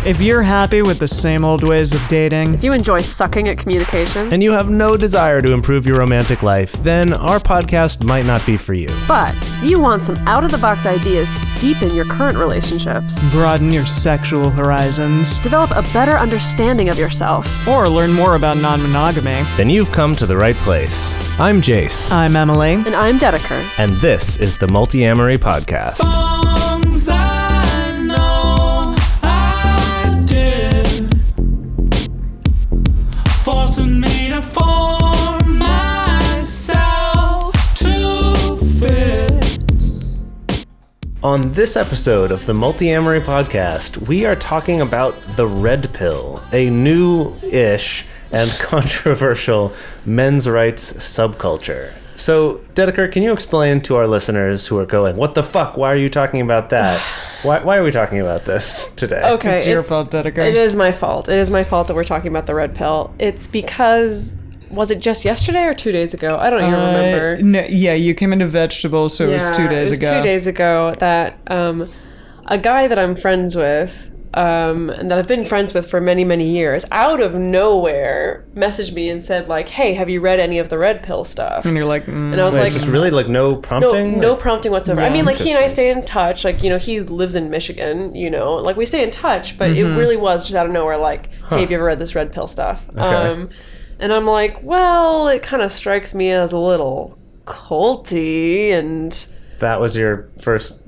If you're happy with the same old ways of dating, If you enjoy sucking at communication, and you have no desire to improve your romantic life, then our podcast might not be for you. but if you want some out-of-the-box ideas to deepen your current relationships, broaden your sexual horizons, develop a better understanding of yourself, or learn more about non-monogamy, Then you've come to the right place. I'm Jase, I'm Emily. and I'm Dedeker. and this is the Multiamory podcast. Songs I know I did, forcing me to form myself to fit. On this episode of the Multiamory podcast, we are talking about the red pill, a new-ish and controversial men's rights subculture. So, Dedeker, can you explain to our listeners who are going, what the fuck, why are you talking about that? Why are we talking about this today? Okay, It's your fault, Dedeker. It is my fault. It is my fault that we're talking about the red pill. It's because, was it just yesterday or 2 days ago? I don't even remember. No, yeah, you came into vegetables, so it was 2 days ago. It was 2 days ago that a guy that I'm friends with, and that I've been friends with for many, many years, out of nowhere messaged me and said, like, hey, have you read any of the red pill stuff? And you're like, And I was Wait, like, just really like no prompting? no prompting whatsoever. I Yeah. mean, like, he and I stay in touch. Like, you know, he lives in Michigan, you know. Like, we stay in touch, but it really was just out of nowhere, like, hey, have you ever read this red pill stuff? Okay. And I'm like, well, it kind of strikes me as a little culty, and... That was your first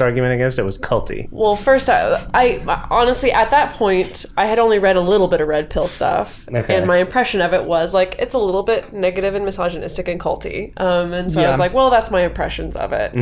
argument against it was culty. Well, first, I honestly, at that point, I had only read a little bit of red pill stuff, Okay. and my impression of it was, like, it's a little bit negative and misogynistic and culty. And so I Yeah. was like, well, that's my impressions of it.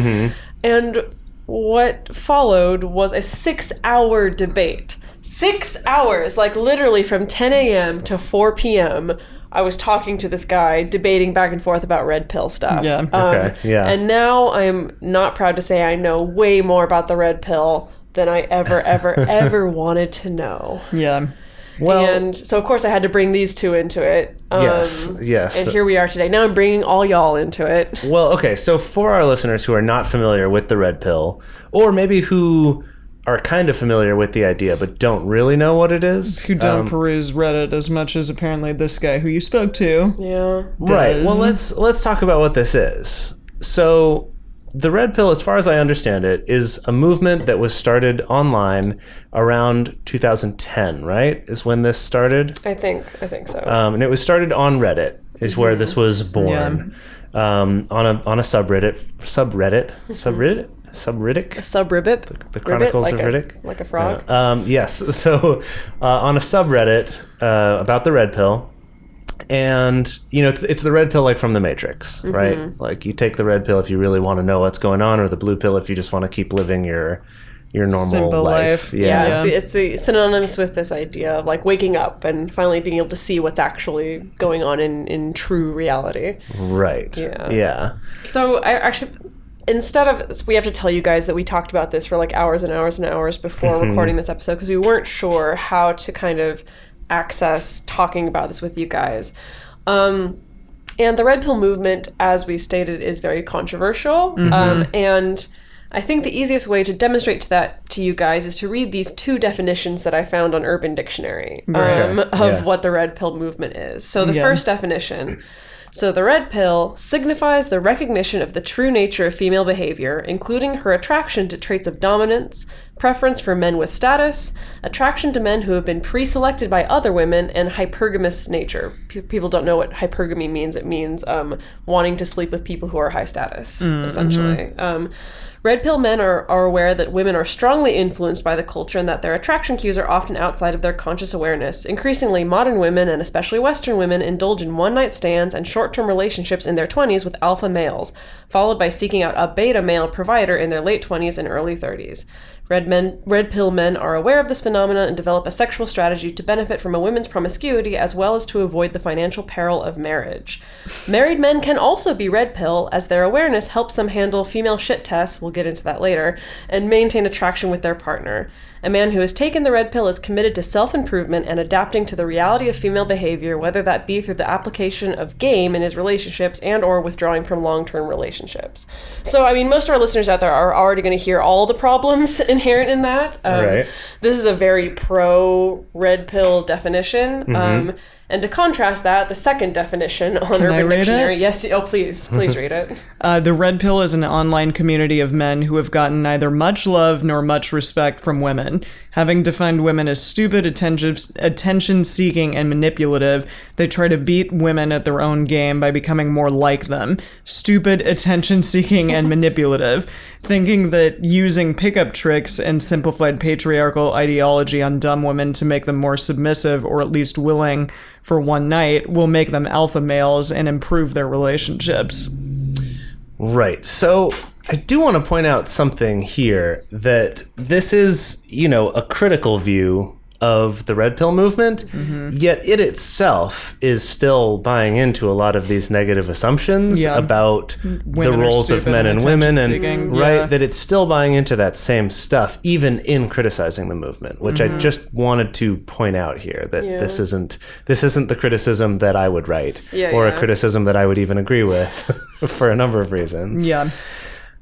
And what followed was a 6-hour debate. 6 hours, like literally from 10 a.m. to 4 p.m., I was talking to this guy, debating back and forth about red pill stuff. Yeah. Okay, yeah. And now I'm not proud to say I know way more about the red pill than I ever wanted to know. yeah. Well, And so, of course, I had to bring these two into it. yes. And here we are today. Now I'm bringing all y'all into it. Well, okay, so for our listeners who are not familiar with the red pill, or maybe who are kind of familiar with the idea but don't really know what it is. Who don't peruse Reddit as much as apparently this guy who you spoke to. Yeah. Right. does. Well, let's talk about what this is. So, the red pill, as far as I understand it, is a movement that was started online around 2010, right? Is when this started. I think so. And it was started on Reddit, is where this was born. On a subreddit. Subribbit. The Chronicles like of Riddick? Like a frog. Yes. So on a subreddit about the red pill, and you know it's the red pill like from the Matrix, right? Like you take the red pill if you really want to know what's going on, or the blue pill if you just want to keep living your normal Simple life. Yeah, it's the synonymous with this idea of like waking up and finally being able to see what's actually going on in true reality. Right. Yeah. So I actually, we have to tell you guys that we talked about this for like hours and hours and hours before recording this episode because we weren't sure how to kind of access talking about this with you guys. And the red pill movement, as we stated, is very controversial. And I think the easiest way to demonstrate that to you guys is to read these two definitions that I found on Urban Dictionary of what the red pill movement is. So the first definition. So the red pill signifies the recognition of the true nature of female behavior, including her attraction to traits of dominance, preference for men with status, attraction to men who have been pre-selected by other women, and hypergamous nature. People don't know what hypergamy means. It means wanting to sleep with people who are high status, essentially. Red pill men are aware that women are strongly influenced by the culture and that their attraction cues are often outside of their conscious awareness. Increasingly, modern women, and especially Western women, indulge in one-night stands and short-term relationships in their 20s with alpha males, followed by seeking out a beta male provider in their late 20s and early 30s. Red pill men are aware of this phenomenon and develop a sexual strategy to benefit from a woman's promiscuity as well as to avoid the financial peril of marriage. Married men can also be red pill, as their awareness helps them handle female shit tests, we'll get into that later, and maintain attraction with their partner. A man who has taken the red pill is committed to self-improvement and adapting to the reality of female behavior, whether that be through the application of game in his relationships and or withdrawing from long-term relationships. So, I mean, most of our listeners out there are already going to hear all the problems in inherent in that. Right. This is a very pro red pill definition. And to contrast that, the second definition on Can I Urban read Dictionary. it? Yes. Oh, please read it. The Red Pill is an online community of men who have gotten neither much love nor much respect from women. Having defined women as stupid, attention-seeking, and manipulative, they try to beat women at their own game by becoming more like them. Stupid, attention-seeking, and manipulative, thinking that using pickup tricks and simplified patriarchal ideology on dumb women to make them more submissive or at least willing for one night will make them alpha males and improve their relationships. Right. So I do want to point out something here, that this is, a critical view of the red pill movement, yet it itself is still buying into a lot of these negative assumptions about the roles of men and women, and that it's still buying into that same stuff, even in criticizing the movement, which I just wanted to point out here, that this isn't the criticism that I would write, or a criticism that I would even agree with for a number of reasons. Yeah.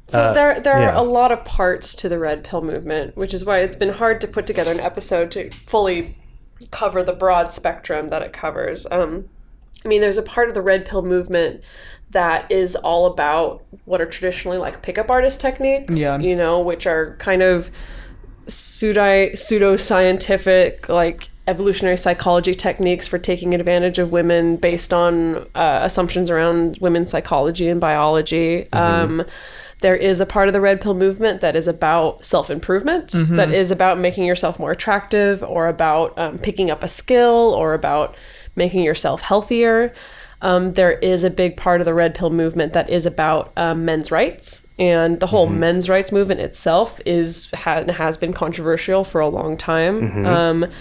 So there are a lot of parts to the red pill movement, which is why it's been hard to put together an episode to fully cover the broad spectrum that it covers. There's a part of the red pill movement that is all about what are traditionally like pickup artist techniques, which are kind of pseudo-scientific, like evolutionary psychology techniques for taking advantage of women based on assumptions around women's psychology and biology. There is a part of the red pill movement that is about self-improvement, that is about making yourself more attractive, or about picking up a skill, or about making yourself healthier. There is a big part of the red pill movement that is about men's rights, and the whole men's rights movement itself has been controversial for a long time.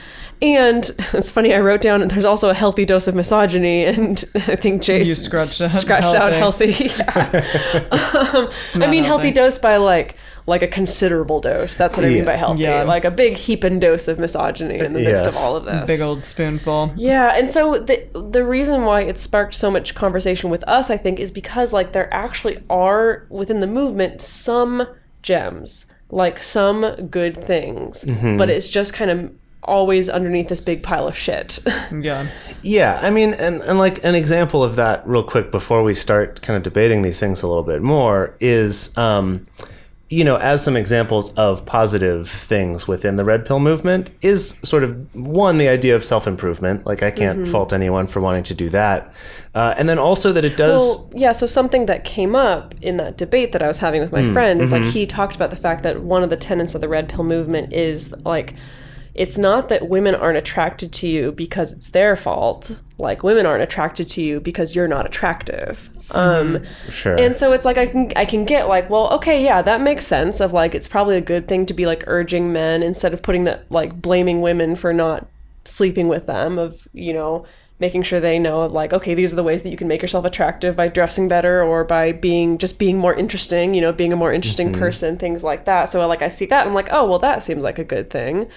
And it's funny, I wrote down, there's also a healthy dose of misogyny, and I think Jase scratched out healthy. Healthy dose by like a considerable dose. That's what I mean by healthy. Yeah. Like a big heaping dose of misogyny in the midst of all of this. Big old spoonful. Yeah, and so the reason why it sparked so much conversation with us, I think, is because like there actually are within the movement some gems, like some good things, but it's just kind of always underneath this big pile of shit. Yeah. And like an example of that real quick before we start kind of debating these things a little bit more is, as some examples of positive things within the red pill movement is sort of, one, the idea of self-improvement. Like I can't fault anyone for wanting to do that. And then also that it does... so something that came up in that debate that I was having with my friend is like he talked about the fact that one of the tenets of the red pill movement is like, it's not that women aren't attracted to you because it's their fault. Like women aren't attracted to you because you're not attractive. Sure. And so it's like I can get like, well, okay, yeah, that makes sense of like it's probably a good thing to be like urging men instead of putting that like blaming women for not sleeping with them, of making sure they know of like, okay, these are the ways that you can make yourself attractive by dressing better or by being more interesting, being a more interesting person, things like that. So like I see that and I'm like, oh well, that seems like a good thing.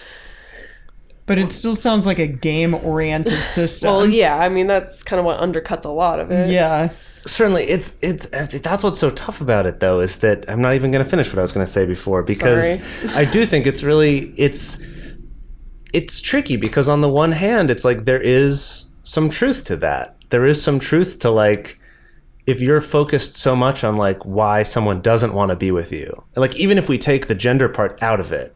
But it still sounds like a game-oriented system. Well, yeah, that's kind of what undercuts a lot of it. Yeah. Certainly, it's that's what's so tough about it, though, is that I'm not even going to finish what I was going to say before, because I do think it's tricky, because on the one hand, it's like there is some truth to that. There is some truth to like, if you're focused so much on like why someone doesn't want to be with you, like even if we take the gender part out of it,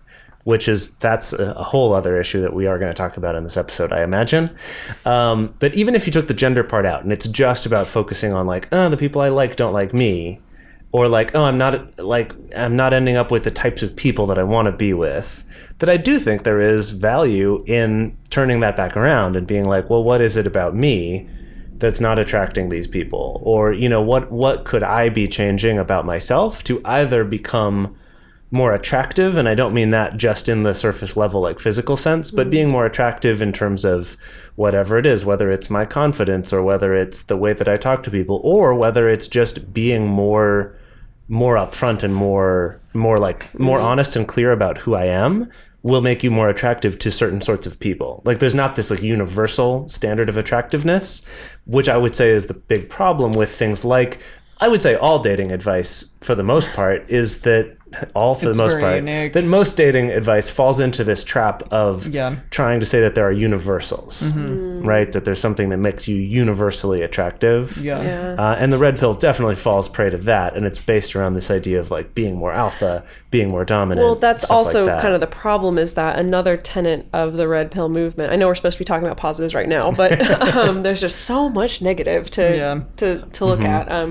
that's a whole other issue that we are going to talk about in this episode, I imagine. But even if you took the gender part out and it's just about focusing on like, the people I like don't like me, or like, I'm not ending up with the types of people that I want to be with, that I do think there is value in turning that back around and being like, well, what is it about me that's not attracting these people? Or, what could I be changing about myself to either become more attractive, and I don't mean that just in the surface level like physical sense, but being more attractive in terms of whatever it is, whether it's my confidence or whether it's the way that I talk to people, or whether it's just being more upfront and more honest and clear about who I am, will make you more attractive to certain sorts of people. Like there's not this like universal standard of attractiveness, which I would say is the big problem with things like, I would say all dating advice for the most part is that all for It's the most very part, unique. that most dating advice falls into this trap of Yeah. trying to say that there are universals, right? That there's something that makes you universally attractive. Yeah. And the red pill definitely falls prey to that, and it's based around this idea of like being more alpha, being more dominant. Well, that's stuff also like that. kind of the problem, is that another tenet of the red pill movement. I know we're supposed to be talking about positives right now, but there's just so much negative to look at.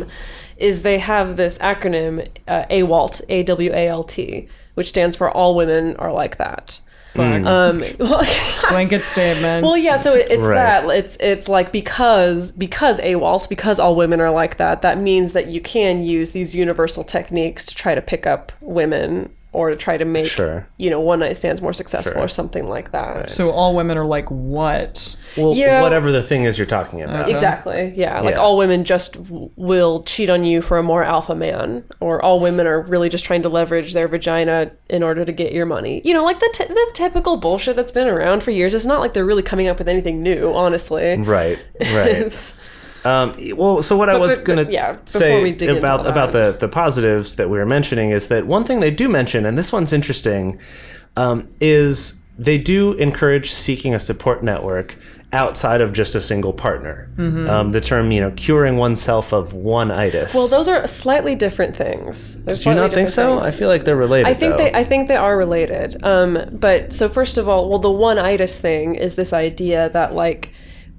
Is they have this acronym AWALT, AWALT, which stands for All Women Are Like That. Blanket statements. Well, yeah, so it's Right. that. It's like because AWALT, because all women are like that, that means that you can use these universal techniques to try to pick up women or to try to make, Sure. one night stands more successful Sure. or something like that. So all women are like what? Well, Yeah. whatever the thing is you're talking about. Exactly. Yeah. Like Yeah. all women just will cheat on you for a more alpha man, or all women are really just trying to leverage their vagina in order to get your money. Like the typical bullshit that's been around for years. It's not like they're really coming up with anything new, honestly. Right. It's- Well, so what I was going yeah, to before say we dig into all about that. the positives that we were mentioning is that one thing they do mention, and this one's interesting, is they do encourage seeking a support network outside of just a single partner. The term, curing oneself of one-itis. Well, those are slightly different things. Do you not think so? I feel like they're related. I think though. I think they are related. But so first of all, the one-itis thing is this idea that like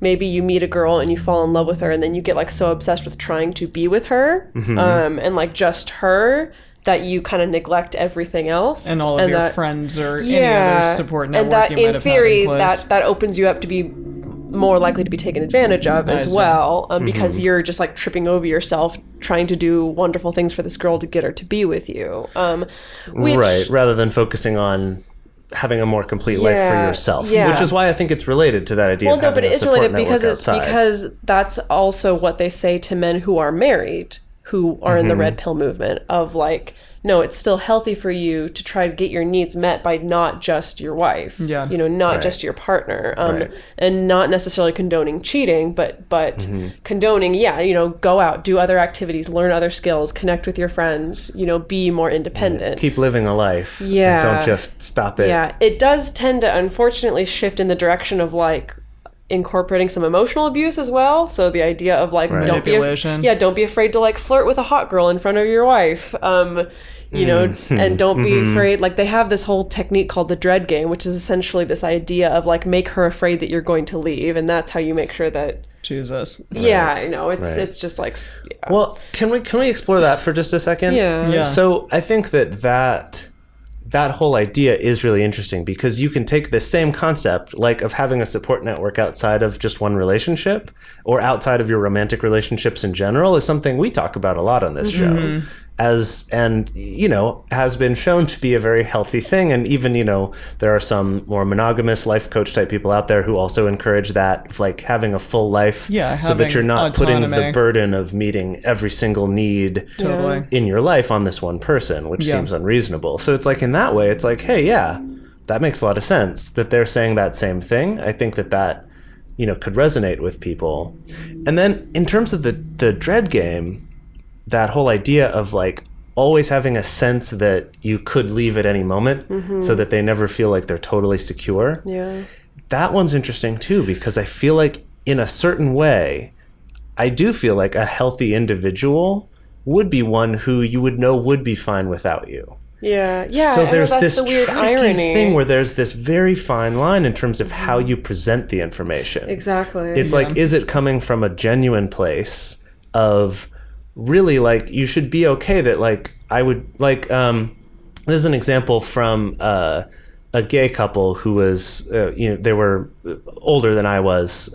maybe you meet a girl and you fall in love with her, and then you get like so obsessed with trying to be with her, and like just her, that you kind of neglect everything else And all of your that, friends or any other support network and that you might in have theory had in place. that opens you up to be more likely to be taken advantage of I as see. well, because you're just like tripping over yourself trying to do wonderful things for this girl to get her to be with you. Which, right, rather than focusing on having a more complete life for Yeah, yourself, yeah. which is why I think it's related to that idea Well, of no, having but it a is support related network outside. because that's also what they say to men who are married, who are in the red pill movement, of like, no, it's still healthy for you to try to get your needs met by not just your wife, Yeah. not Right. just your partner, Right. and not necessarily condoning cheating, but condoning, go out, do other activities, learn other skills, connect with your friends, be more independent. Keep living a life. Yeah. Don't just stop it. Yeah, it does tend to unfortunately shift in the direction of like incorporating some emotional abuse as well. So the idea of like don't Manipulation. don't be afraid to like flirt with a hot girl in front of your wife. And don't be afraid. Like they have this whole technique called the dread game, which is essentially this idea of like make her afraid that you're going to leave, and that's how you make sure that. Jesus. Yeah, I know. Right. It's just like. Yeah. Well, can we explore that for just a second? Yeah. Yeah. So I think that whole idea is really interesting, because you can take the same concept, like of having a support network outside of just one relationship or outside of your romantic relationships in general, is something we talk about a lot on this show. Has been shown to be a very healthy thing. And even, there are some more monogamous life coach type people out there who also encourage that, like having a full life, Yeah, so that having you're not putting the autonomy. burden of meeting every single need Totally. in your life on this one person, which Yeah. seems unreasonable. So it's like, in that way, it's like, hey, yeah, that makes a lot of sense that they're saying that same thing. I think that could resonate with people. And then in terms of the dread game, that whole idea of like always having a sense that you could leave at any moment, so that they never feel like they're totally secure. Yeah. That one's interesting too, because I feel like in a certain way, I do feel like a healthy individual would be one who you would know would be fine without you. Yeah. Yeah. So I know, there's that's this the weird tricky irony. thing where there's this very fine line in terms of how you present the information. Exactly. It's like, is it coming from a genuine place of really like, you should be okay that like, I would like, this is an example from a gay couple who was, they were older than I was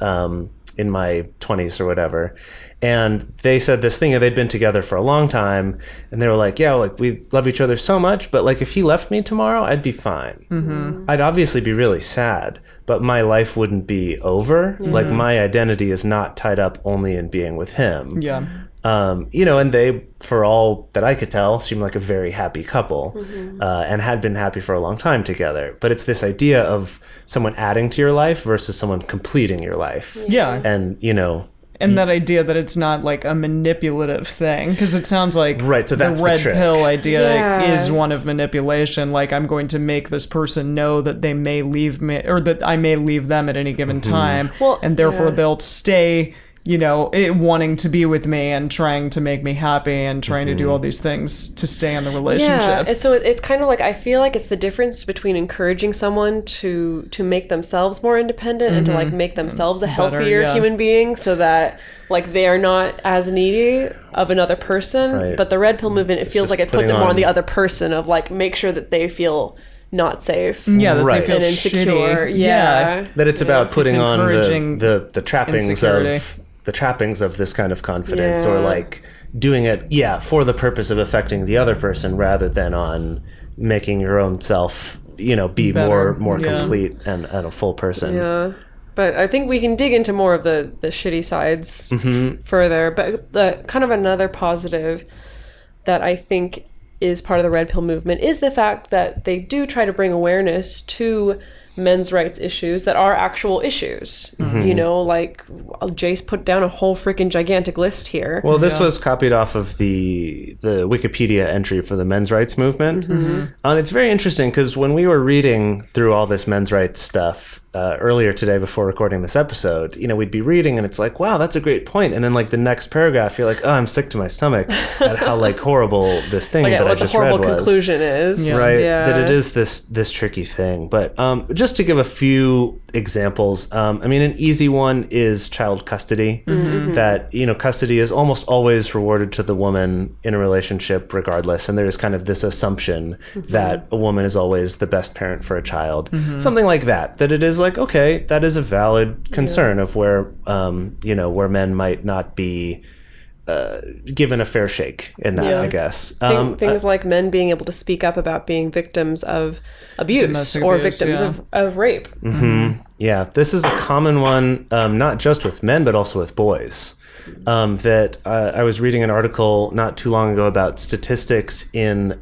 in my 20s or whatever. And they said this thing, and they'd been together for a long time, and they were like, yeah, like we love each other so much, but like if he left me tomorrow, I'd be fine. I'd obviously be really sad, but my life wouldn't be over. Like my identity is not tied up only in being with him. Yeah. And they, for all that I could tell, seemed like a very happy couple, and had been happy for a long time together. But it's this idea of someone adding to your life versus someone completing your life. Yeah. And, And that idea that it's not like a manipulative thing, because it sounds like Right, so that's the the red trick. pill idea Yeah. is one of manipulation. Like, I'm going to make this person know that they may leave me, or that I may leave them at any given time, Well, and therefore yeah. they'll stay, wanting to be with me and trying to make me happy and trying to do all these things to stay in the relationship. Yeah, and so it's kind of like, I feel like it's the difference between encouraging someone to make themselves more independent and to like make themselves a healthier yeah. human being, so that like they are not as needy of another person. Right. But the red pill movement, it feels just like it puts putting it more on on- the other person, of like, make sure that they feel not safe Yeah, that Right. they feel and insecure. shitty. Yeah. That it's about putting It's on encouraging the trappings insecurity. of the trappings of this kind of confidence, or Yeah. like doing it, for the purpose of affecting the other person rather than on making your own self, be Better. more Yeah. complete and a full person. Yeah. But I think we can dig into more of the shitty sides further. But the kind of another positive that I think is part of the red pill movement is the fact that they do try to bring awareness to men's rights issues that are actual issues. Like Jase put down a whole freaking gigantic list here. Well, this was copied off of the Wikipedia entry for the men's rights movement. And it's very interesting because when we were reading through all this men's rights stuff earlier today before recording this episode, we'd be reading and it's like, wow, that's a great point. And then like the next paragraph, you're like, oh, I'm sick to my stomach at how like horrible this thing Like, that I what the just read horrible was. conclusion is. Right, Yeah. that it is this tricky thing. But just to give a few examples, an easy one is child custody. That custody is almost always rewarded to the woman in a relationship regardless, and there is kind of this assumption that a woman is always the best parent for a child. Something like that it is like, okay, that is a valid concern of where where men might not be given a fair shake in that, Yeah. I guess. Things like men being able to speak up about being victims of abuse Domestic or abuse, victims yeah. of rape. Yeah, this is a common one, not just with men, but also with boys. I was reading an article not too long ago about statistics in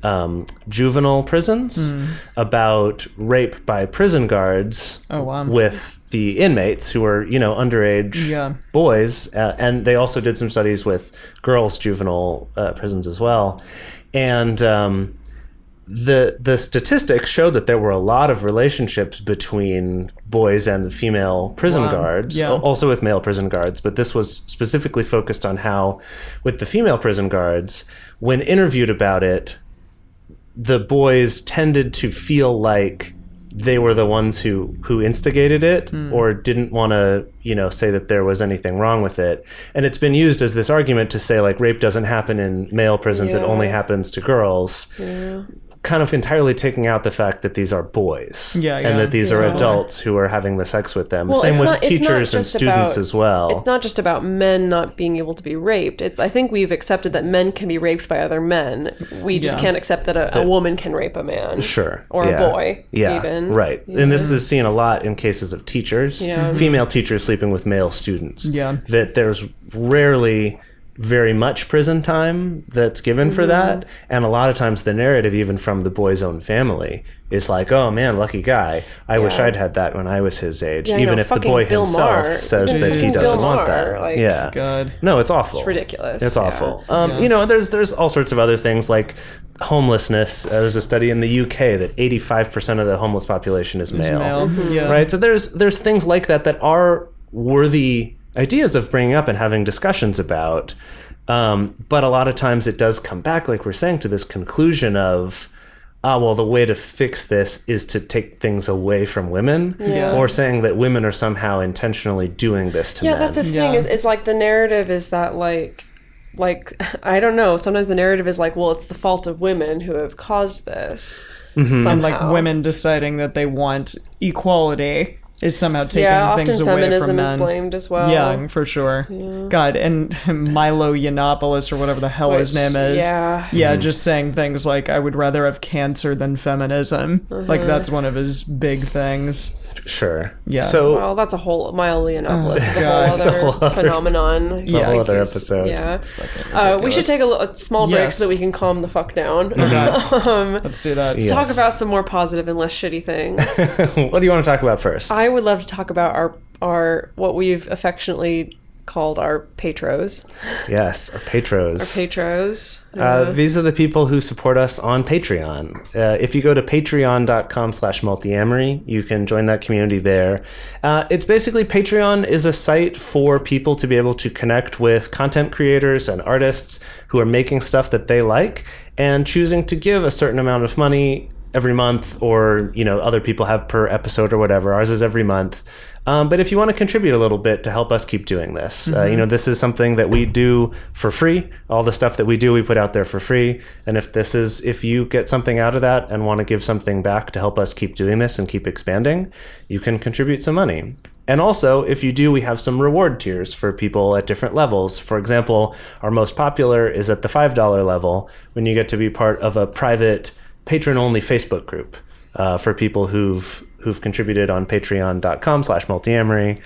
juvenile prisons about rape by prison guards Oh, wow. with the inmates who were, underage Yeah. boys. And they also did some studies with girls' juvenile prisons as well. And the statistics showed that there were a lot of relationships between boys and female prison Wow. guards, Yeah. also with male prison guards, but this was specifically focused on how with the female prison guards, when interviewed about it, the boys tended to feel like they were the ones who instigated it or didn't want to, say that there was anything wrong with it. And it's been used as this argument to say like rape doesn't happen in male prisons, it Yeah. only happens to girls. Yeah. Kind of entirely taking out the fact that these are boys Yeah, and yeah, that these are totally. adults who are having the sex with them. Well, Same it's with not- it's not teachers and just students about- as well. It's not just about men not being able to be raped. I think we've accepted that men can be raped by other men. We just Yeah. can't accept that a woman can rape a man. Sure. Or yeah. a boy, Yeah. even. Right. Yeah. And this is seen a lot in cases of teachers, Yeah. female teachers sleeping with male students. Yeah. That there's rarely very much prison time that's given for that. And a lot of times the narrative, even from the boy's own family, is like, oh man, lucky guy. I wish Yeah. I'd had that when I was his age. Yeah, even if the fucking boy Bill himself Maher. says Even that he fucking doesn't Bill want Maher, that. like- Yeah. God. No, it's awful. It's ridiculous. It's yeah. awful. There's all sorts of other things like homelessness. There's a study in the UK that 85% of the homeless population is male. Yeah. Right? So there's things like that are worthy ideas of bringing up and having discussions about. But a lot of times it does come back, like we're saying, to this conclusion of, the way to fix this is to take things away from women, Yeah. or saying that women are somehow intentionally doing this to men. Yeah, that's the thing. Yeah. Is like the narrative is that like I don't know. Sometimes the narrative is like, well, it's the fault of women who have caused this. And like somehow. women deciding that they want equality is somehow taking Yeah, things often away from feminism is men. blamed as well. Yeah, for sure. God, and Milo Yiannopoulos, or whatever the hell his Which, name is. yeah. Yeah, just saying things like, I would rather have cancer than feminism. Like, that's one of his big things. Sure. Yeah. So Well, that's a whole Milo Yiannopoulos is a God. whole It's a whole other other- phenomenon. a whole other he's- episode. Yeah. We should ridiculous. take a small break Yes. so that we can calm the fuck down. Let's do that. Yeah. Talk Yes. about some more positive and less shitty things. what do you want to talk about first? I would love to talk about our what we've affectionately called our Patros. Yes, our Patros. Our Patros. These are the people who support us on Patreon. If you go to patreon.com/multiamory, you can join that community there. It's basically, Patreon is a site for people to be able to connect with content creators and artists who are making stuff that they like and choosing to give a certain amount of money every month, or, you know, other people have per episode or whatever. Ours is every month. But if you want to contribute a little bit to help us keep doing this, you know, this is something that we do for free. All the stuff that we do, we put out there for free. And if you get something out of that and want to give something back to help us keep doing this and keep expanding, you can contribute some money. And also, if you do, we have some reward tiers for people at different levels. For example, our most popular is at the $5 level, when you get to be part of a private patron-only Facebook group for people who've contributed on patreon.com/multiamory,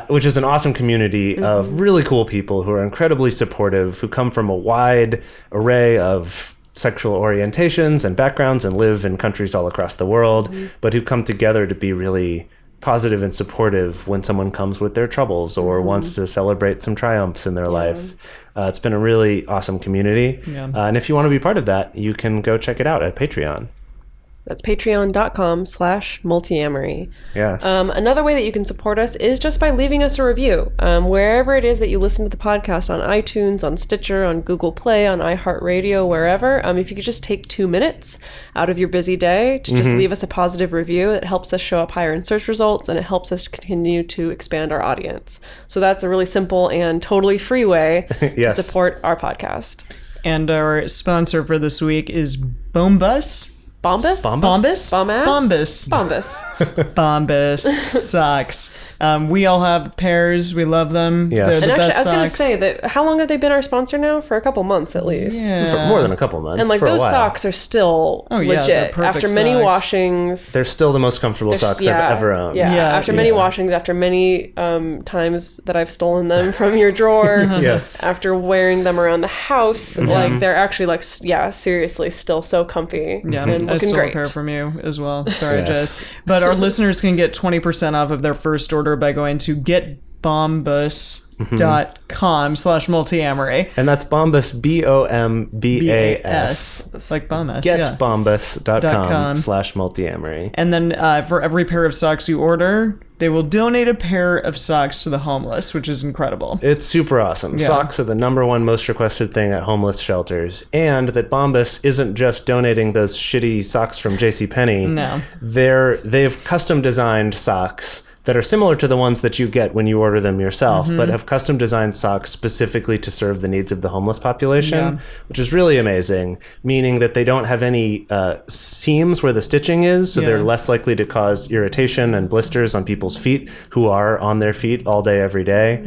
which is an awesome community of really cool people who are incredibly supportive, who come from a wide array of sexual orientations and backgrounds and live in countries all across the world, but who come together to be really positive and supportive when someone comes with their troubles or wants to celebrate some triumphs in their life. It's been a really awesome community. And if you want to be part of that, you can go check it out at Patreon. That's patreon.com/multiamory. Yes. Another way that you can support us is just by leaving us a review. Wherever it is that you listen to the podcast, on iTunes, on Stitcher, on Google Play, on iHeartRadio, wherever, if you could just take 2 minutes out of your busy day to just leave us a positive review, it helps us show up higher in search results, and it helps us continue to expand our audience. So that's a really simple and totally free way to support our podcast. And our sponsor for this week is Bombus. Bombus? Bombus? Bombus? Bombus. Bombus. Bombus socks. We all have pairs. We love them. Yes. They're the And actually, best I was going to socks. say that, how long have they been our sponsor now? For a couple months at least. For more than a couple months. And like for a those while. socks are still Oh, yeah, they're legit. perfect After many socks. washings. They're still the most comfortable socks I've ever owned. Yeah. Yeah, After many washings, after many times that I've stolen them from your drawer. Yes. After wearing them around the house, like they're actually like, seriously still so comfy. Yeah, and I looking stole great. a pair from you as well. Sorry, Yes. Jase. But our listeners can get 20% off of their first order by going to getbombus.com/multiamory. And that's Bombus, BOMBAS. Like Bombus. Yeah. Getbombus.com/multiamory. And then for every pair of socks you order, they will donate a pair of socks to the homeless, which is incredible. It's super awesome. Yeah. Socks are the #1 most requested thing at homeless shelters. And that Bombus isn't just donating those shitty socks from JCPenney. No. They've custom designed socks that are similar to the ones that you get when you order them yourself, but have custom designed socks specifically to serve the needs of the homeless population, which is really amazing, meaning that they don't have any seams where the stitching is, so they're less likely to cause irritation and blisters on people's feet who are on their feet all day, every day.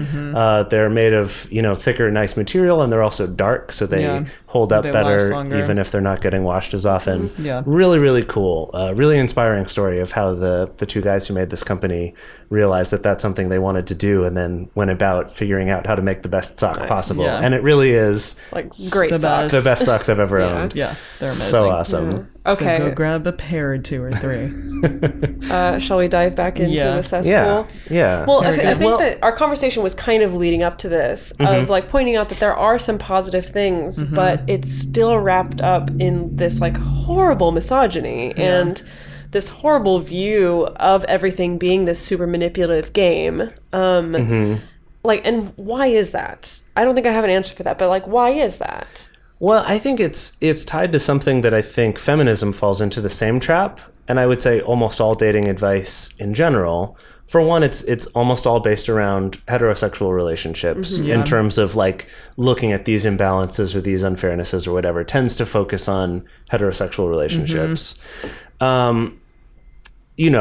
They're made of, thicker, nice material, and they're also dark, so they hold up They last better longer. even if they're not getting washed as often. Yeah. Really, really cool. Really inspiring story of how the two guys who made this company realized that that's something they wanted to do, and then went about figuring out how to make the best sock possible. Yeah. And it really is Like great The socks. the best socks I've ever Yeah. owned. Yeah, they're amazing. So awesome. Okay. So go grab a pair or 2 or 3. Shall we dive back into Yeah. the cesspool? Yeah. Yeah. Well, I Very think good. that our conversation was kind of leading up to this, of like pointing out that there are some positive things, but it's still wrapped up in this like horrible misogyny and this horrible view of everything being this super manipulative game. Like, and why is that? I don't think I have an answer for that, but like, why is that? Well, I think it's tied to something that I think feminism falls into the same trap, and I would say almost all dating advice in general. For one, it's almost all based around heterosexual relationships in terms of like looking at these imbalances or these unfairnesses or whatever, tends to focus on heterosexual relationships.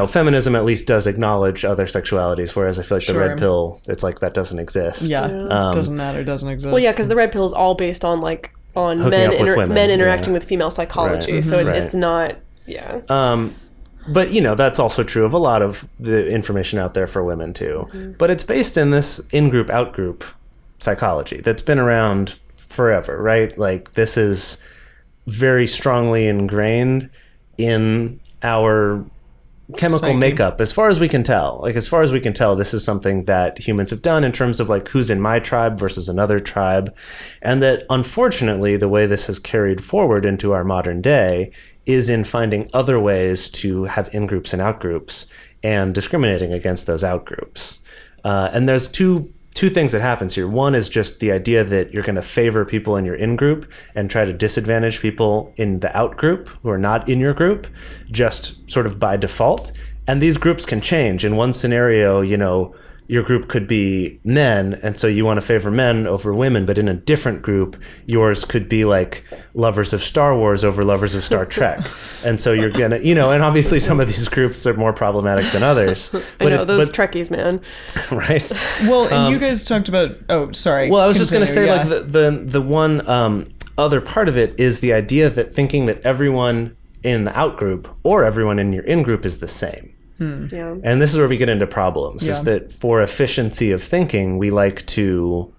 Feminism at least does acknowledge other sexualities, whereas I feel like the red pill, it's like that doesn't exist. Yeah, doesn't matter, doesn't exist. Well, yeah, because the red pill is all based on like Hooking men up with women, men interacting yeah. with female psychology. Right. So Right. it's not. But, that's also true of a lot of the information out there for women, too. But it's based in this in-group, out-group psychology that's been around forever, right? Like, this is very strongly ingrained in our chemical Psyche. makeup, as far as we can tell. Like, as far as we can tell, this is something that humans have done in terms of like who's in my tribe versus another tribe. And that unfortunately, the way this has carried forward into our modern day is in finding other ways to have in-groups and out-groups and discriminating against those out-groups. And there's two things that happens here. One is just the idea that you're going to favor people in your in-group and try to disadvantage people in the out-group who are not in your group, just sort of by default. And these groups can change. In one scenario, you know, your group could be men, and so you want to favor men over women, but in a different group, yours could be like lovers of Star Wars over lovers of Star Trek. And so you're going to, you know, and obviously some of these groups are more problematic than others. I know, those Trekkies, man. Right? Well, and you guys talked about, sorry. Well, I was just going to say, yeah. like, the one other part of it is the idea that thinking that everyone in the out group or everyone in your in group is the same. Yeah. And this is where we get into problems, Yeah. is that for efficiency of thinking, we like to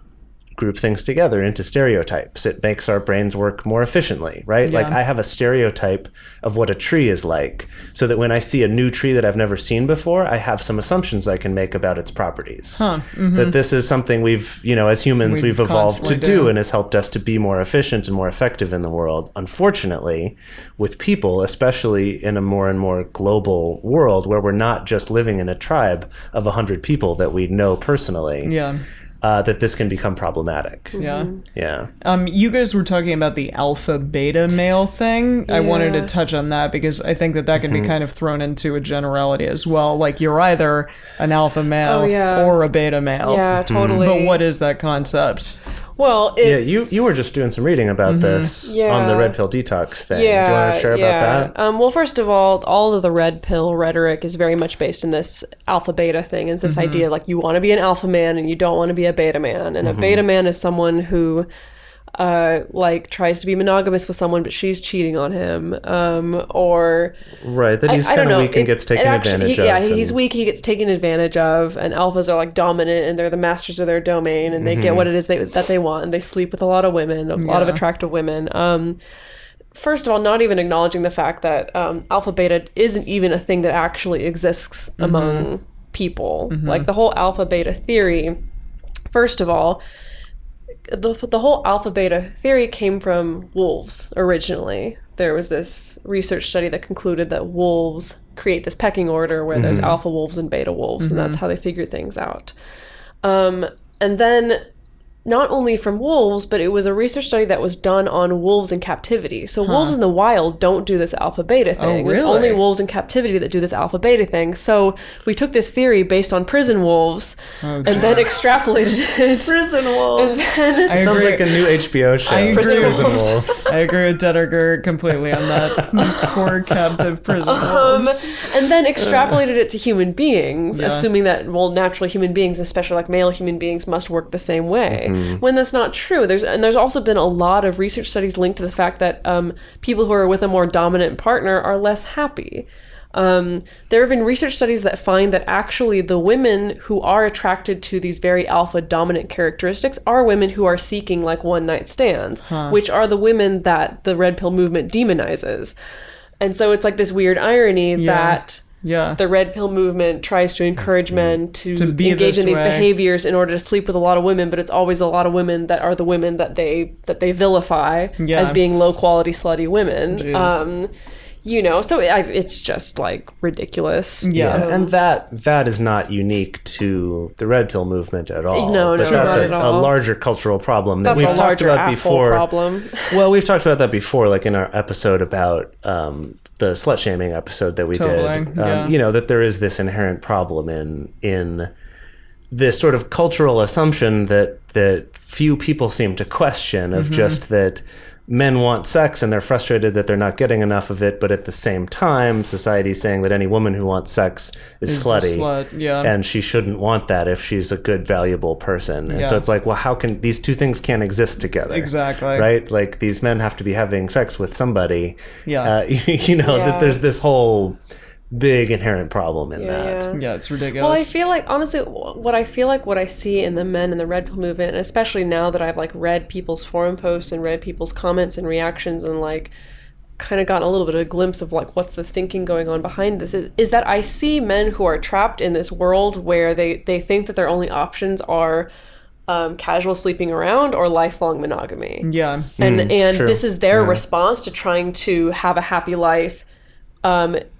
group things together into stereotypes. It makes our brains work more efficiently, right? Yeah. Like, I have a stereotype of what a tree is like, so that when I see a new tree that I've never seen before, I have some assumptions I can make about its properties. That this is something we've, you know, as humans, we've evolved to constantly do do. and has helped us to be more efficient and more effective in the world. Unfortunately, with people, especially in a more and more global world where we're not just living in a tribe of 100 people that we know personally, Yeah. that this can become problematic. Yeah. Yeah. You guys were talking about the alpha beta male thing. I wanted to Yeah. touch on that because I think that can be kind of thrown into a generality as well. Like, you're either an alpha male or a beta male. Yeah, totally. But what is that concept? Well, it's... Yeah, you were just doing some reading about this on the red pill detox thing. Yeah, Do you want to share about that? Well, first of all of the red pill rhetoric is very much based in this alpha beta thing. It's this idea like you want to be an alpha man and you don't want to be a beta man. And a beta man is someone who like tries to be monogamous with someone, but she's cheating on him. Or Right, that he's I don't kind of know. weak and gets taken advantage of. Yeah, he's weak. He gets taken advantage of, and alphas are like dominant, and they're the masters of their domain, and they get what it is that they want, and they sleep with a lot of women, a lot of attractive women. First of all, not even acknowledging the fact that alpha beta isn't even a thing that actually exists among people. Like the whole alpha beta theory. First of all, the whole alpha beta theory came from wolves originally. There was this research study that concluded that wolves create this pecking order where there's alpha wolves and beta wolves, and that's how they figured things out. And then not only from wolves, but it was a research study that was done on wolves in captivity. So wolves in the wild don't do this alpha beta thing. Oh, It's really? only wolves in captivity that do this alpha beta thing. So we took this theory based on prison wolves and then extrapolated it. Prison wolves. I Sounds agree. like a new HBO show. I agree. Prison Wolves. I agree with Dedeker completely on that. These poor captive prison wolves. And then extrapolated it to human beings, Yeah. assuming that, well, naturally human beings, especially like male human beings, must work the same way. When that's not true. There's also been a lot of research studies linked to the fact that people who are with a more dominant partner are less happy. There have been research studies that find that actually the women who are attracted to these very alpha dominant characteristics are women who are seeking like one night stands, which are the women that the red pill movement demonizes. And so it's like this weird irony that the red pill movement tries to encourage men to be engage this in these way. behaviors in order to sleep with a lot of women, but it's always a lot of women that are the women that they vilify as being low quality slutty women. Jeez. You know, so it's just like ridiculous. Yeah. And that is not unique to the red pill movement at all. No, but no, that's not at a all. larger cultural problem that That's we've a talked larger about asshole before. problem. Well, we've talked about that before, like in our episode about the slut shaming episode that we Totally, did. yeah. You know, that there is this inherent problem in this sort of cultural assumption that few people seem to question of just that men want sex and they're frustrated that they're not getting enough of it, but at the same time, society's saying that any woman who wants sex is a slutty, slut, yeah. and she shouldn't want that if she's a good, valuable person. And so Yeah. it's like, well, how can these two things can't exist together? Exactly. Right? Like, these men have to be having sex with somebody. Yeah. You know, that there's this whole big inherent problem in that. Yeah. Yeah, it's ridiculous. Well, I feel like, honestly, what I see in the men in the red pill movement, and especially now that I've like read people's forum posts and read people's comments and reactions and like kind of gotten a little bit of a glimpse of like what's the thinking going on behind this is that I see men who are trapped in this world where they think that their only options are casual sleeping around or lifelong monogamy. Yeah. And true. this is their response to trying to have a happy life,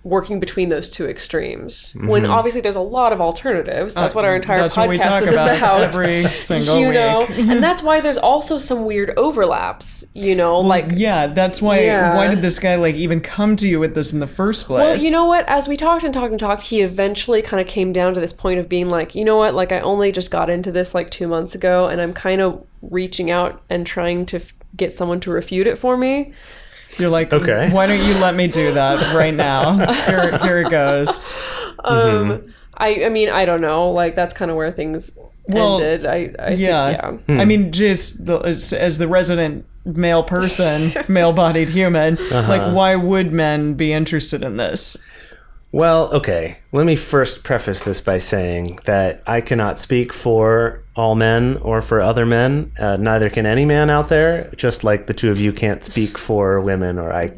working between those two extremes. When obviously there's a lot of alternatives. That's what our entire that's what we podcast talk is about every single you know, week. and that's why there's also some weird overlaps, you know, Yeah, that's why. Yeah. Why did this guy like even come to you with this in the first place? Well, you know what? As we talked and talked and talked, he eventually kind of came down to this point of being like, you know what? Like, I only just got into this like 2 months ago, and I'm kind of reaching out and trying to get someone to refute it for me. You're like, Okay. why don't you let me do that right now? Here it goes. I mean, I don't know. Like, that's kind of where things ended. I see, yeah. I mean, just as the resident male person, male-bodied human, like, why would men be interested in this? Well, okay. Let me first preface this by saying that I cannot speak for all men or for other men. Neither can any man out there, just like the two of you can't speak for women, or I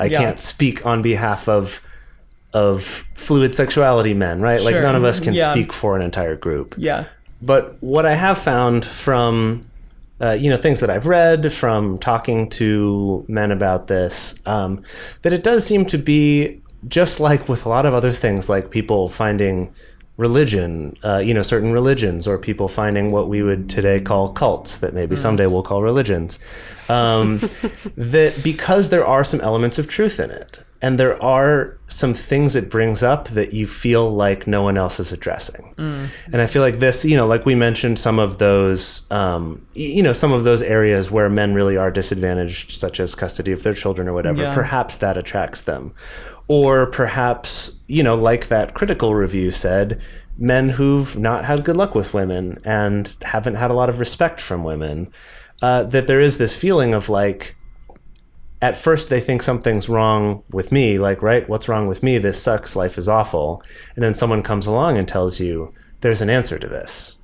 can't speak on behalf of fluid sexuality men, right? Like, Sure. none of us can Yeah. speak for an entire group. Yeah. But what I have found from, things that I've read, from talking to men about this, that it does seem to be just like with a lot of other things, like people finding religion, certain religions, or people finding what we would today call cults that maybe someday we'll call religions, that because there are some elements of truth in it, and there are some things it brings up that you feel like no one else is addressing. And I feel like this, like we mentioned, some of those, some of those areas where men really are disadvantaged, such as custody of their children or whatever, Yeah. perhaps that attracts them. Or perhaps, like that critical review said, men who've not had good luck with women and haven't had a lot of respect from women, that there is this feeling of like, at first they think something's wrong with me, like, right, what's wrong with me? This sucks, life is awful. And then someone comes along and tells you, there's an answer to this.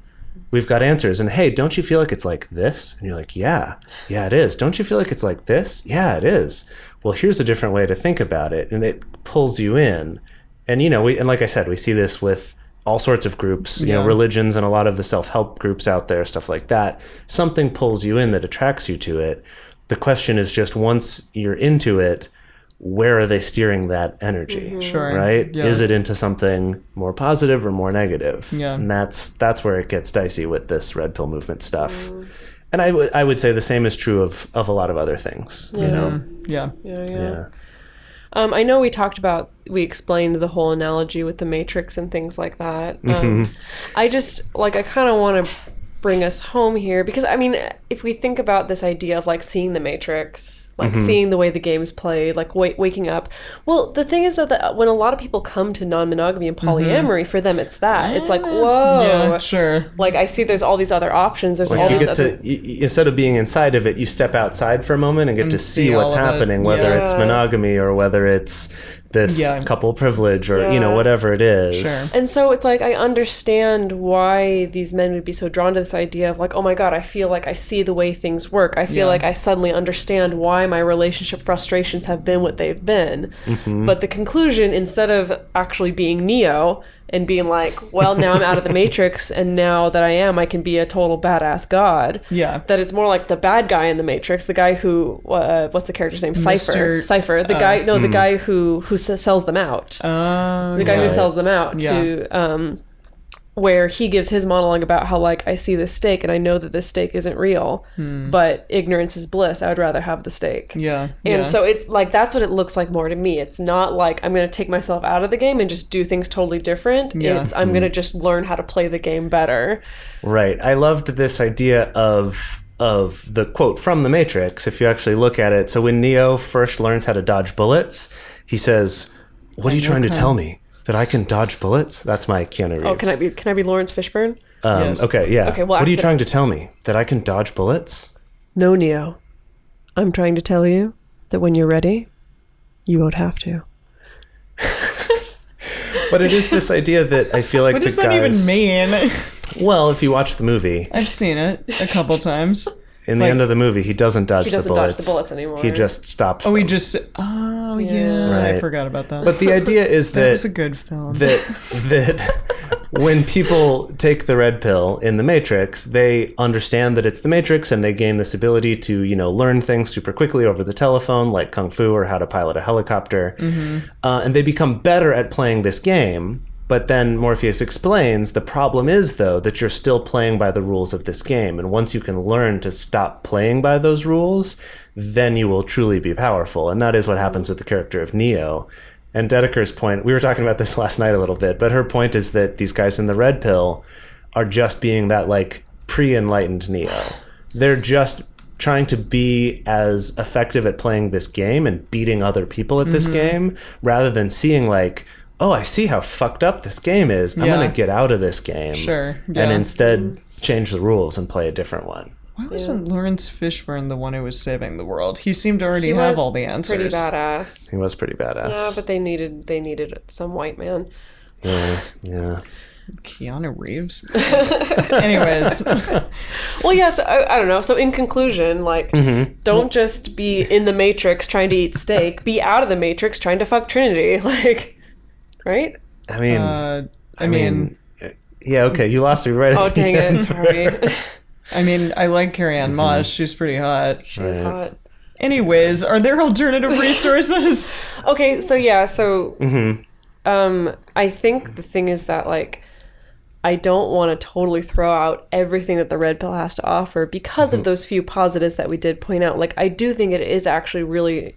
We've got answers. And hey, don't you feel like it's like this? And you're like, yeah, it is. Don't you feel like it's like this? Yeah, it is. Well, here's a different way to think about it. And it pulls you in. And, and like I said, we see this with all sorts of groups, religions and a lot of the self-help groups out there, stuff like that. Something pulls you in that attracts you to it. The question is just, once you're into it, where are they steering that energy? Sure. Right? Yeah. Is it into something more positive or more negative? Yeah. And that's where it gets dicey with this red pill movement stuff. And I would say the same is true of a lot of other things. Yeah. Yeah. I know we explained the whole analogy with the Matrix and things like that. I just, I kind of want to bring us home here, because I mean, if we think about this idea of like seeing the Matrix, like seeing the way the game's played, like waking up. Well, the thing is that when a lot of people come to non-monogamy and polyamory, for them it's that. It's like, whoa. Yeah, sure. Like, I see there's all these other options. There's all You these get other... instead of being inside of it, you step outside for a moment and get to see see what's all of it. happening, whether it's monogamy or whether it's this couple privilege or, whatever it is. Sure. And so it's like, I understand why these men would be so drawn to this idea of like, oh my God, I feel like I see the way things work. I feel like I suddenly understand why my relationship frustrations have been what they've been. But the conclusion, instead of actually being Neo and being like, well, now I'm out of the Matrix, and now that I can be a total badass god. Yeah. That it's more like the bad guy in the Matrix, the guy who, what's the character's name? Mr. Cypher. The guy, the guy who sells them out. The guy who sells them out to, where he gives his monologue about how, like, I see this steak and I know that this steak isn't real, but ignorance is bliss. I would rather have the steak. Yeah. And so it's like, that's what it looks like more to me. It's not like I'm going to take myself out of the game and just do things totally different. Yeah. It's I'm going to just learn how to play the game better. Right. I loved this idea of the quote from The Matrix, if you actually look at it. So when Neo first learns how to dodge bullets, he says, "What are you trying to tell me? That I can dodge bullets?" That's my Keanu Reeves. Oh, can I be Lawrence Fishburne? Yes. Okay, yeah. Okay, well, what are you after- trying to tell me? That I can dodge bullets? No, Neo. I'm trying to tell you that when you're ready, you won't have to. But it is this idea that I feel like What the does that guys... even mean? Well, if you watch the movie... I've seen it a couple times. In the end of the movie, he doesn't dodge He doesn't the bullets. dodge the bullets anymore. He just stops Oh, them. he just. Oh, yeah. Right. I forgot about that. But the idea is that was a that good film. that when people take the red pill in the Matrix, they understand that it's the Matrix, and they gain this ability to, learn things super quickly over the telephone, like kung fu or how to pilot a helicopter. And they become better at playing this game. But then Morpheus explains the problem is, though, that you're still playing by the rules of this game. And once you can learn to stop playing by those rules, then you will truly be powerful. And that is what happens with the character of Neo. And Dedeker's point, we were talking about this last night a little bit, but her point is that these guys in the red pill are just being that, like, pre-enlightened Neo. They're just trying to be as effective at playing this game and beating other people at this game, rather than seeing, like, oh, I see how fucked up this game is. I'm going to get out of this game. Sure. Yeah. And instead change the rules and play a different one. Why wasn't Lawrence Fishburne the one who was saving the world? He seemed to already He have was all the answers. Pretty badass. He was pretty badass. Yeah, but they needed some white man. Yeah. Keanu Reeves. Anyways. Well, yes, I don't know. So in conclusion, like, don't just be in the Matrix trying to eat steak. Be out of the Matrix trying to fuck Trinity. Like, right? I mean, I mean, yeah, okay, you lost me right Oh, at the dang end. it. Sorry. I mean, I like Carrie-Anne Moss. She's pretty hot. She was hot. Anyways, are there alternative resources? Okay, so yeah, so I think the thing is that, like, I don't want to totally throw out everything that the red pill has to offer because of those few positives that we did point out. Like, I do think it is actually really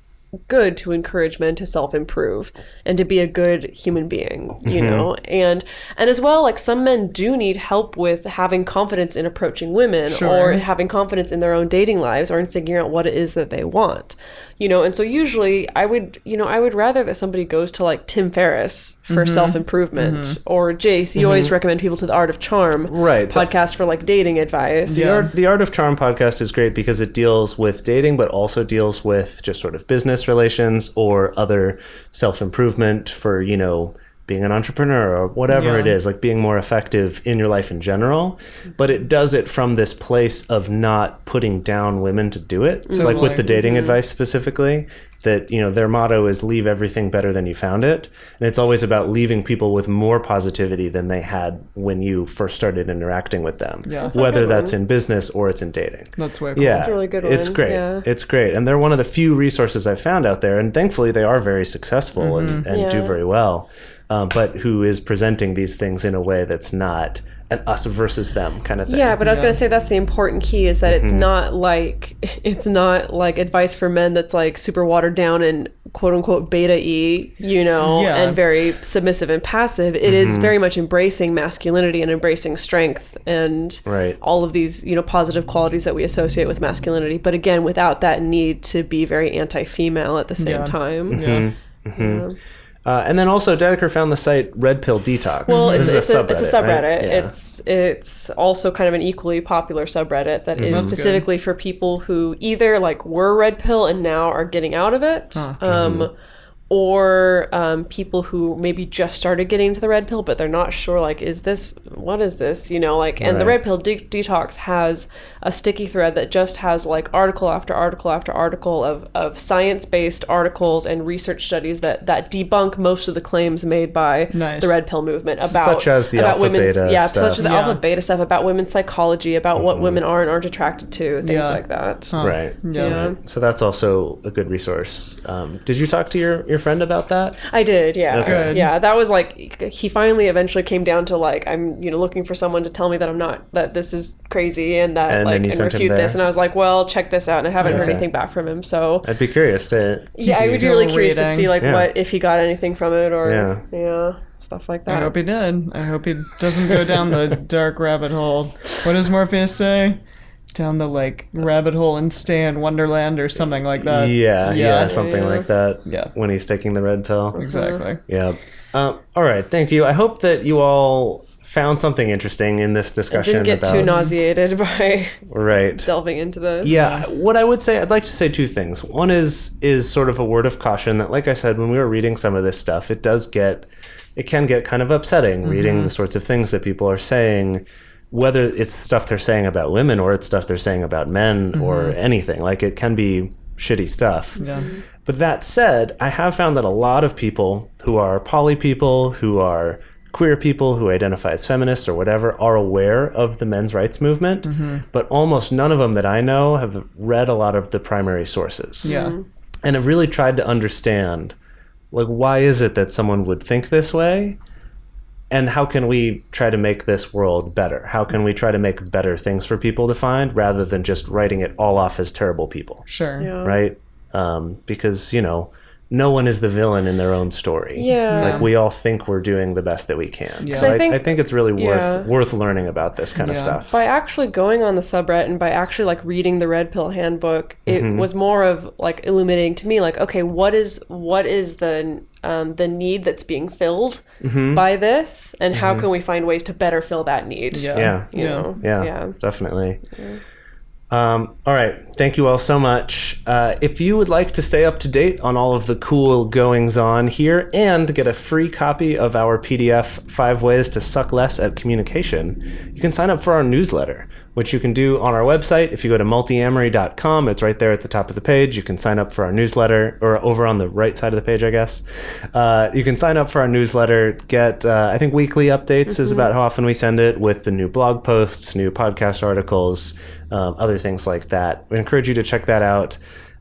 good to encourage men to self-improve and to be a good human being, you know, and as well, like, some men do need help with having confidence in approaching women or having confidence in their own dating lives or in figuring out what it is that they want, you know. And so usually I would rather that somebody goes to, like, Tim Ferriss for self-improvement or Jase. You always recommend people to the Art of Charm podcast for, like, dating advice. The Art of Charm podcast is great because it deals with dating, but also deals with just sort of business relations or other self-improvement for, you know, being an entrepreneur or whatever it is, like being more effective in your life in general. But it does it from this place of not putting down women to do it. Totally. Like with the dating advice specifically, that, you know, their motto is leave everything better than you found it. And it's always about leaving people with more positivity than they had when you first started interacting with them. Yeah. Whether that's in business or it's in dating. That's way cool. Yeah, That's a really good It's one. great. Yeah. It's great. And they're one of the few resources I've found out there. And thankfully, they are very successful and do very well. But who is presenting these things in a way that's not an us versus them kind of thing. Yeah, but I was going to say that's the important key is that it's not like advice for men that's, like, super watered down and quote unquote beta-y, you know, and very submissive and passive. It is very much embracing masculinity and embracing strength and all of these, you know, positive qualities that we associate with masculinity. But again, without that need to be very anti-female at the same time. And then also Dedeker found the site Red Pill Detox. Well, it's a subreddit. Right? Yeah. It's also kind of an equally popular subreddit that is specifically for people who either, like, were red pill and now are getting out of it, or people who maybe just started getting into the red pill but they're not sure, like, what is this, you know, like. And the red pill detox has a sticky thread that just has, like, article after article after article of science-based articles and research studies that debunk most of the claims made by the red pill movement about such as the alpha beta stuff. such as the alpha beta stuff about women's psychology, about what women are and aren't attracted to, things like that. Right. So that's also a good resource. Did you talk to your friend about that? I did, yeah. Okay. Good. Yeah, that was, like, he finally eventually came down to, like, I'm, you know, looking for someone to tell me that this is crazy and that, and like, then you and sent him refute there? this. And I was like, well, check this out. And I haven't heard anything back from him. So I'd be curious to... yeah, I would be really curious to see, like, Yeah. if he got anything from it or stuff like that. I hope he did. I hope he doesn't go down the dark rabbit hole. What does Morpheus say? Down the, like, rabbit hole and stay in Wonderland or something like that. Yeah, something like that. Yeah. When he's taking the red pill. Exactly. Yeah. All right. Thank you. I hope that you all found something interesting in this discussion. Didn't get too nauseated by delving into this. Yeah. What I would say, I'd like to say two things. One is sort of a word of caution that, like I said, when we were reading some of this stuff, it can get kind of upsetting reading the sorts of things that people are saying whether it's stuff they're saying about women or it's stuff they're saying about men or anything. Like, it can be shitty stuff. Yeah. But that said, I have found that a lot of people who are poly people, who are queer people, who identify as feminists or whatever, are aware of the men's rights movement, but almost none of them that I know have read a lot of the primary sources. Yeah. And have really tried to understand, like, why is it that someone would think this way? And how can we try to make this world better? How can we try to make better things for people to find rather than just writing it all off as terrible people? Sure. Yeah. Right? Because, you know, no one is the villain in their own story. Yeah. Like, we all think we're doing the best that we can. Yeah. So I think- I think it's really yeah. worth learning about this kind of Yeah. stuff. By actually going on the subreddit and by actually like reading the Red Pill Handbook, it was more of like illuminating to me, like, okay, what is the need that's being filled by this, and how can we find ways to better fill that need? Yeah. Yeah. You know? Yeah, definitely. All right. Thank you all so much. If you would like to stay up to date on all of the cool goings on here and get a free copy of our PDF 5 Ways to Suck Less at Communication, you can sign up for our newsletter, which you can do on our website. If you go to multiamory.com, it's right there at the top of the page. You can sign up for our newsletter, or over on the right side of the page, I guess. You can sign up for our newsletter, get, I think, weekly updates is about how often we send it, with the new blog posts, new podcast articles, other things like that. We encourage you to check that out.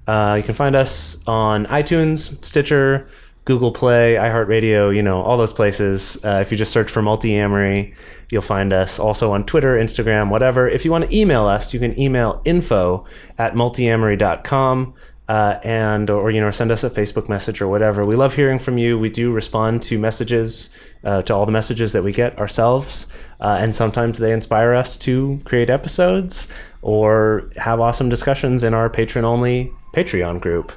You can find us on iTunes, Stitcher, Google Play, iHeartRadio, you know, all those places. If you just search for Multiamory, you'll find us. Also on Twitter, Instagram, whatever. If you want to email us, you can email info@multiamory.com. Or you know, send us a Facebook message or whatever. We love hearing from you. We do respond to messages, to all the messages that we get ourselves, and sometimes they inspire us to create episodes or have awesome discussions in our patron-only Patreon group,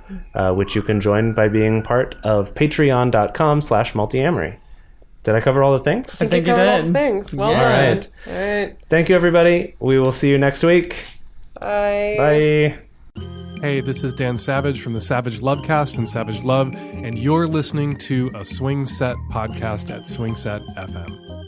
which you can join by being part of patreon.com/multiamory. Did I cover all the things? I think you covered all did. the things. Well Yeah. done. All right. All right. Thank you, everybody. We will see you next week. Bye. Bye. Hey, this is Dan Savage from the Savage Lovecast and Savage Love, and you're listening to a Swing Set podcast at Swing Set FM.